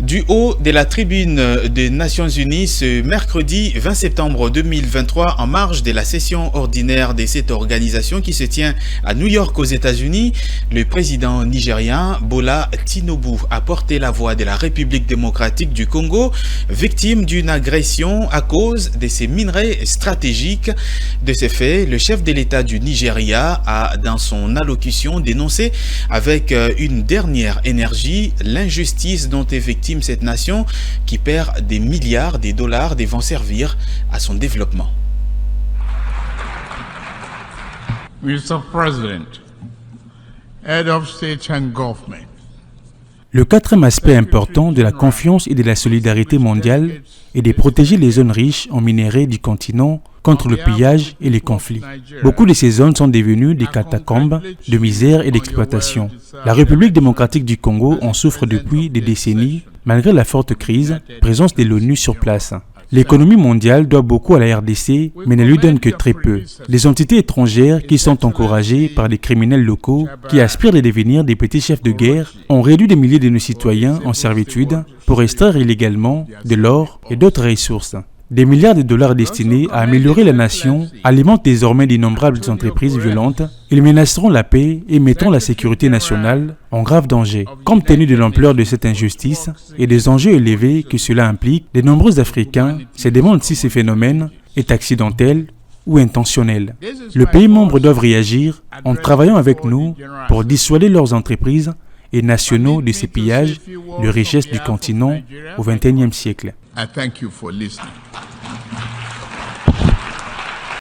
Du haut de la tribune des Nations Unies ce mercredi 20 septembre 2023 en marge de la session ordinaire de cette organisation qui se tient à New York aux États-Unis, le président nigérien Bola Tinubu a porté la voix de la République démocratique du Congo, victime d'une agression à cause de ses minerais stratégiques. De ces faits, le chef de l'État du Nigeria a dans son allocution dénoncé avec une dernière énergie l'injustice dont est victime cette nation qui perd des milliards de dollars devant servir à son développement. Mr. President, Head of State and Government. Le quatrième aspect important de la confiance et de la solidarité mondiale est de protéger les zones riches en minerais du continent contre le pillage et les conflits. Beaucoup de ces zones sont devenues des catacombes de misère et d'exploitation. La République démocratique du Congo en souffre depuis des décennies, malgré la forte crise, présence de l'ONU sur place. L'économie mondiale doit beaucoup à la RDC, mais ne lui donne que très peu. Les entités étrangères qui sont encouragées par les criminels locaux, qui aspirent à devenir des petits chefs de guerre, ont réduit des milliers de nos citoyens en servitude pour extraire illégalement de l'or et d'autres ressources. Des milliards de dollars destinés à améliorer la nation alimentent désormais d'innombrables entreprises violentes. Ils menaceront la paix et mettront la sécurité nationale en grave danger. Compte tenu de l'ampleur de cette injustice et des enjeux élevés que cela implique, de nombreux Africains se demandent si ce phénomène est accidentel ou intentionnel. Les pays membres doivent réagir en travaillant avec nous pour dissuader leurs entreprises et nationaux de ces pillages de richesses du continent au XXIe siècle. I thank you for listening.